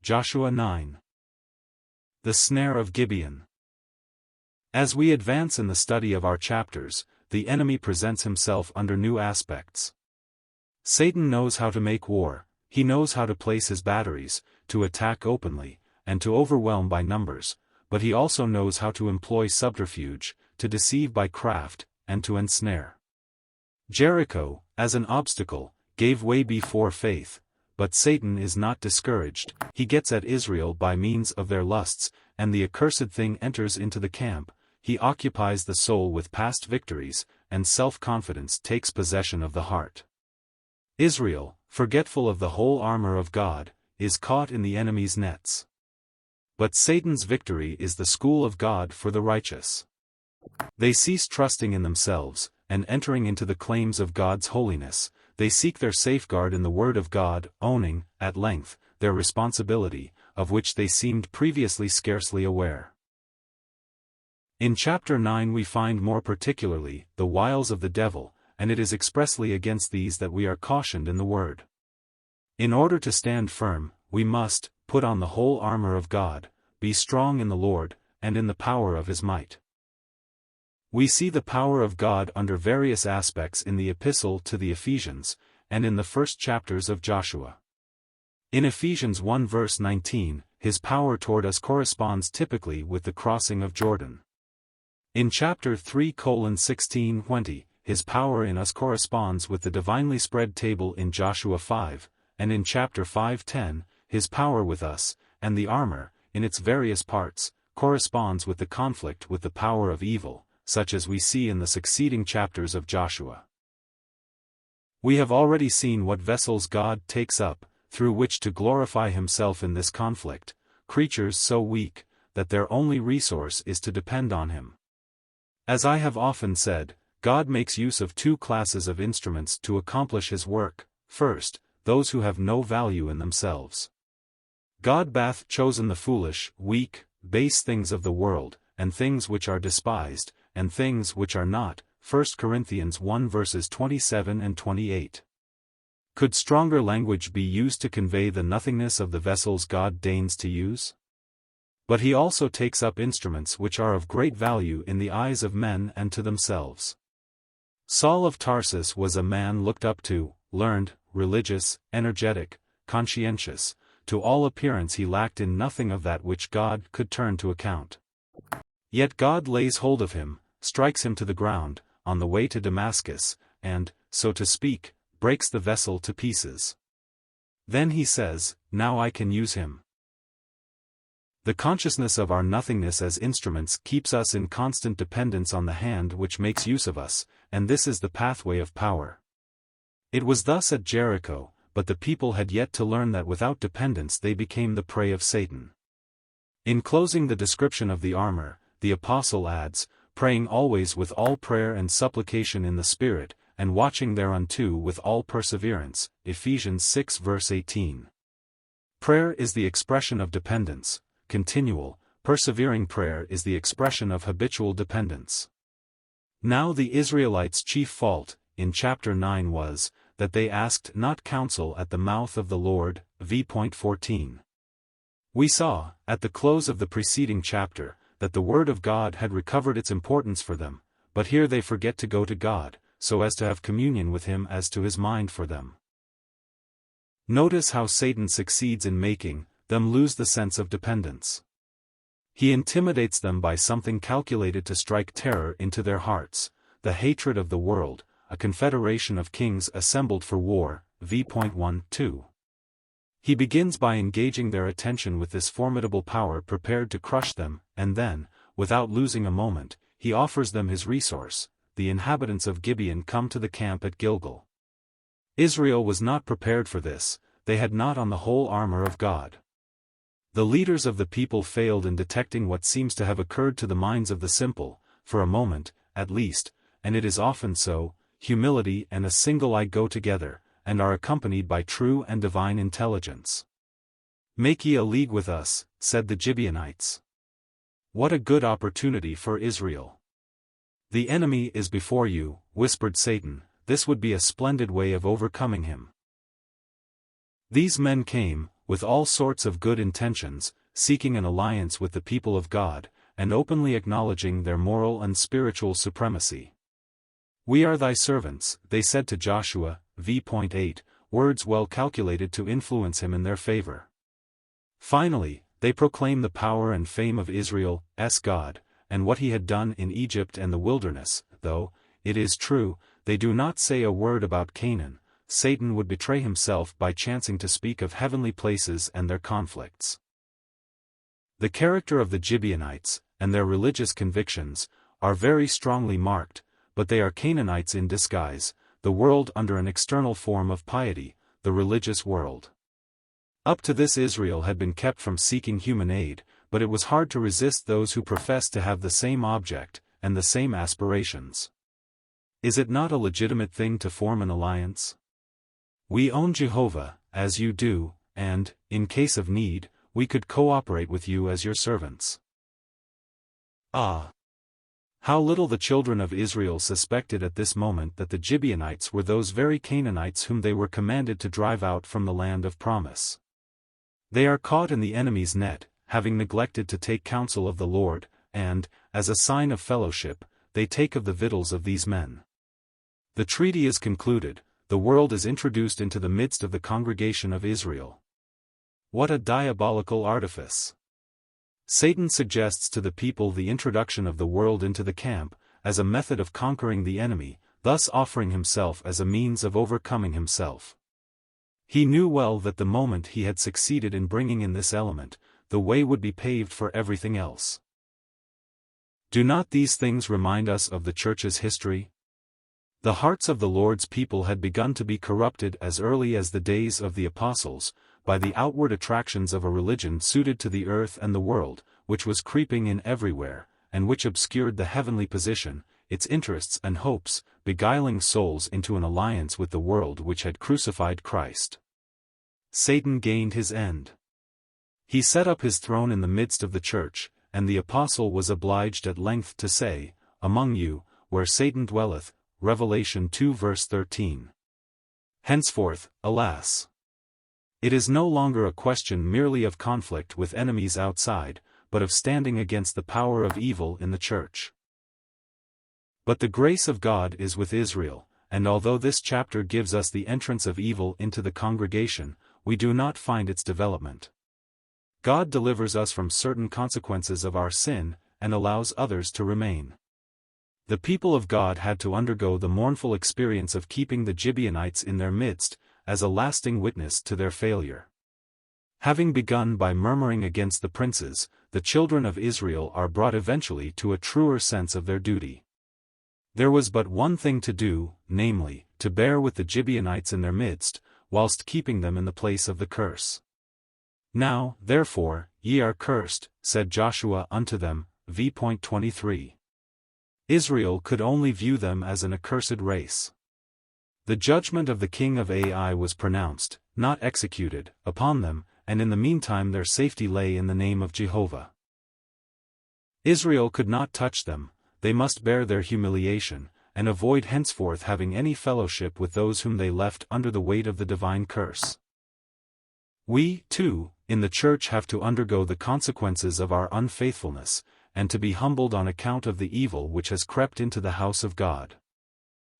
Joshua 9. The snare of Gibeon. As we advance in the study of our chapters, the enemy presents himself under new aspects. Satan knows how to make war, he knows how to place his batteries, to attack openly, and to overwhelm by numbers, but he also knows how to employ subterfuge, to deceive by craft, and to ensnare. Jericho, as an obstacle, gave way before faith, but Satan is not discouraged, he gets at Israel by means of their lusts, and the accursed thing enters into the camp, he occupies the soul with past victories, and self-confidence takes possession of the heart. Israel, forgetful of the whole armor of God, is caught in the enemy's nets. But Satan's victory is the school of God for the righteous. They cease trusting in themselves, and entering into the claims of God's holiness, they seek their safeguard in the Word of God, owning, at length, their responsibility, of which they seemed previously scarcely aware. In chapter 9 we find more particularly the wiles of the devil, and it is expressly against these that we are cautioned in the Word. In order to stand firm, we must put on the whole armor of God, be strong in the Lord, and in the power of his might. We see the power of God under various aspects in the epistle to the Ephesians, and in the first chapters of Joshua. In Ephesians 1 verse 19, his power toward us corresponds typically with the crossing of Jordan. In chapter 3:16-20, his power in us corresponds with the divinely spread table in Joshua 5, and in chapter 5:10, his power with us, and the armor, in its various parts, corresponds with the conflict with the power of evil, such as we see in the succeeding chapters of Joshua. We have already seen what vessels God takes up, through which to glorify himself in this conflict, creatures so weak, that their only resource is to depend on him. As I have often said, God makes use of two classes of instruments to accomplish his work. First, those who have no value in themselves. God hath chosen the foolish, weak, base things of the world, and things which are despised, and things which are not. 1 Corinthians 1 verses 27 and 28. Could stronger language be used to convey the nothingness of the vessels God deigns to use? But he also takes up instruments which are of great value in the eyes of men and to themselves. Saul of Tarsus was a man looked up to, learned, religious, energetic, conscientious. To all appearance he lacked in nothing of that which God could turn to account. Yet God lays hold of him, strikes him to the ground, on the way to Damascus, and, so to speak, breaks the vessel to pieces. Then he says, "Now I can use him." The consciousness of our nothingness as instruments keeps us in constant dependence on the hand which makes use of us, and this is the pathway of power. It was thus at Jericho, but the people had yet to learn that without dependence they became the prey of Satan. In closing the description of the armor, the apostle adds, praying always with all prayer and supplication in the Spirit, and watching thereunto with all perseverance, Ephesians 6 verse 18. Prayer is the expression of dependence, continual, persevering prayer is the expression of habitual dependence. Now the Israelites' chief fault, in chapter 9 was, that they asked not counsel at the mouth of the Lord, v.14. We saw, at the close of the preceding chapter, that the Word of God had recovered its importance for them, but here they forget to go to God, so as to have communion with him as to his mind for them. Notice how Satan succeeds in making them lose the sense of dependence. He intimidates them by something calculated to strike terror into their hearts, the hatred of the world, a confederation of kings assembled for war, v.12. He begins by engaging their attention with this formidable power prepared to crush them, and then, without losing a moment, he offers them his resource. The inhabitants of Gibeon come to the camp at Gilgal. Israel was not prepared for this, they had not on the whole armor of God. The leaders of the people failed in detecting what seems to have occurred to the minds of the simple, for a moment, at least, and it is often so. Humility and a single eye go together, and are accompanied by true and divine intelligence. "Make ye a league with us," said the Gibeonites. What a good opportunity for Israel! "The enemy is before you," whispered Satan, this would be a splendid way of overcoming him. These men came, with all sorts of good intentions, seeking an alliance with the people of God, and openly acknowledging their moral and spiritual supremacy. "We are thy servants," they said to Joshua, v.8, words well calculated to influence him in their favor. Finally, they proclaim the power and fame of Israel's God, and what he had done in Egypt and the wilderness, though, it is true, they do not say a word about Canaan. Satan would betray himself by chancing to speak of heavenly places and their conflicts. The character of the Gibeonites, and their religious convictions, are very strongly marked, but they are Canaanites in disguise, the world under an external form of piety, the religious world. Up to this Israel had been kept from seeking human aid, but it was hard to resist those who professed to have the same object, and the same aspirations. Is it not a legitimate thing to form an alliance? "We own Jehovah, as you do, and, in case of need, we could cooperate with you as your servants." Ah! How little the children of Israel suspected at this moment that the Gibeonites were those very Canaanites whom they were commanded to drive out from the land of promise. They are caught in the enemy's net, having neglected to take counsel of the Lord, and, as a sign of fellowship, they take of the victuals of these men. The treaty is concluded, the world is introduced into the midst of the congregation of Israel. What a diabolical artifice! Satan suggests to the people the introduction of the world into the camp, as a method of conquering the enemy, thus offering himself as a means of overcoming himself. He knew well that the moment he had succeeded in bringing in this element, the way would be paved for everything else. Do not these things remind us of the Church's history? The hearts of the Lord's people had begun to be corrupted as early as the days of the apostles, by the outward attractions of a religion suited to the earth and the world, which was creeping in everywhere, and which obscured the heavenly position, its interests and hopes, beguiling souls into an alliance with the world which had crucified Christ. Satan gained his end. He set up his throne in the midst of the church, and the apostle was obliged at length to say, "Among you, where Satan dwelleth," Revelation 2 verse 13. Henceforth, alas! It is no longer a question merely of conflict with enemies outside, but of standing against the power of evil in the church. But the grace of God is with Israel, and although this chapter gives us the entrance of evil into the congregation, we do not find its development. God delivers us from certain consequences of our sin, and allows others to remain. The people of God had to undergo the mournful experience of keeping the Gibeonites in their midst, as a lasting witness to their failure. Having begun by murmuring against the princes, the children of Israel are brought eventually to a truer sense of their duty. There was but one thing to do, namely, to bear with the Gibeonites in their midst, whilst keeping them in the place of the curse. "Now, therefore, ye are cursed," said Joshua unto them, v.23. Israel could only view them as an accursed race. The judgment of the king of Ai was pronounced, not executed, upon them, and in the meantime their safety lay in the name of Jehovah. Israel could not touch them, they must bear their humiliation, and avoid henceforth having any fellowship with those whom they left under the weight of the divine curse. We, too, in the church have to undergo the consequences of our unfaithfulness, and to be humbled on account of the evil which has crept into the house of God.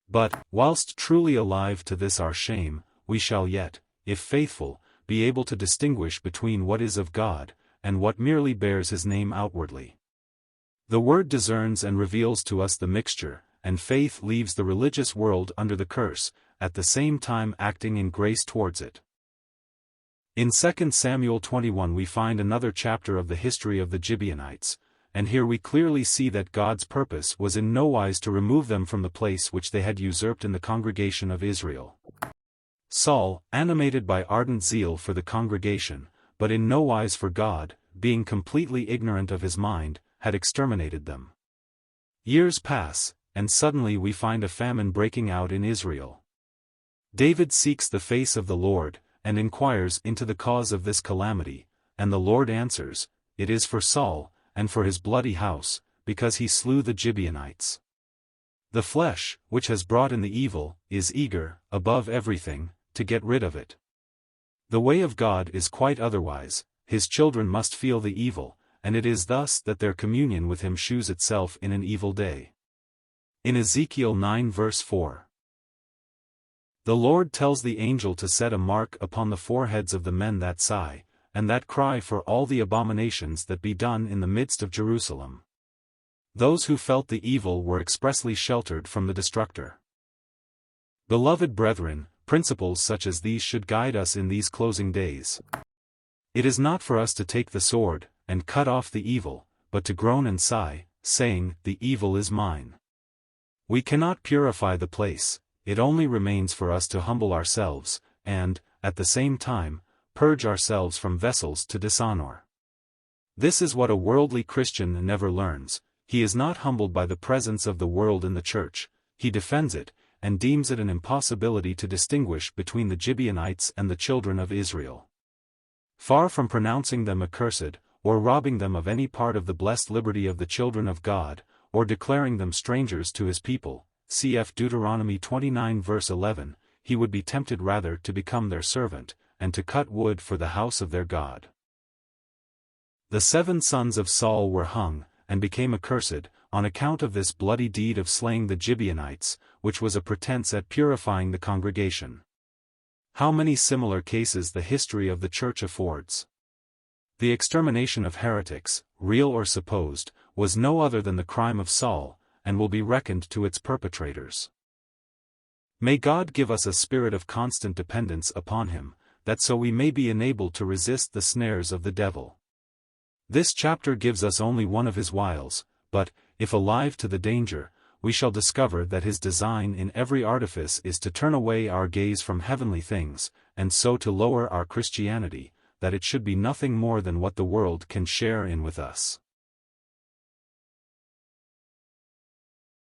But, whilst truly alive to this our shame, we shall yet, if faithful, be able to distinguish between what is of God, and what merely bears his name outwardly. The word discerns and reveals to us the mixture, and faith leaves the religious world under the curse, at the same time acting in grace towards it. In 2 Samuel 21 we find another chapter of the history of the Gibeonites, and here we clearly see that God's purpose was in no wise to remove them from the place which they had usurped in the congregation of Israel. Saul, animated by ardent zeal for the congregation, but in no wise for God, being completely ignorant of his mind, had exterminated them. Years pass, and suddenly we find a famine breaking out in Israel. David seeks the face of the Lord, and inquires into the cause of this calamity, and the Lord answers, "It is for Saul, and for his bloody house, because he slew the Gibeonites." The flesh, which has brought in the evil, is eager, above everything, to get rid of it. The way of God is quite otherwise. His children must feel the evil, and it is thus that their communion with him shews itself in an evil day. In Ezekiel 9 verse 4. The Lord tells the angel to set a mark upon the foreheads of the men that sigh, and that cry for all the abominations that be done in the midst of Jerusalem. Those who felt the evil were expressly sheltered from the destructor. Beloved brethren, principles such as these should guide us in these closing days. It is not for us to take the sword, and cut off the evil, but to groan and sigh, saying, "The evil is mine." We cannot purify the place, it only remains for us to humble ourselves, and, at the same time, purge ourselves from vessels to dishonor. This is what a worldly Christian never learns. He is not humbled by the presence of the world in the church, he defends it, and deems it an impossibility to distinguish between the Gibeonites and the children of Israel. Far from pronouncing them accursed, or robbing them of any part of the blessed liberty of the children of God, or declaring them strangers to his people, cf. Deuteronomy 29 verse 11, he would be tempted rather to become their servant, and to cut wood for the house of their God. The 7 sons of Saul were hung, and became accursed, on account of this bloody deed of slaying the Gibeonites, which was a pretense at purifying the congregation. How many similar cases the history of the Church affords! The extermination of heretics, real or supposed, was no other than the crime of Saul, and will be reckoned to its perpetrators. May God give us a spirit of constant dependence upon him, that so we may be enabled to resist the snares of the devil. This chapter gives us only one of his wiles, but, if alive to the danger, we shall discover that his design in every artifice is to turn away our gaze from heavenly things, and so to lower our Christianity, that it should be nothing more than what the world can share in with us.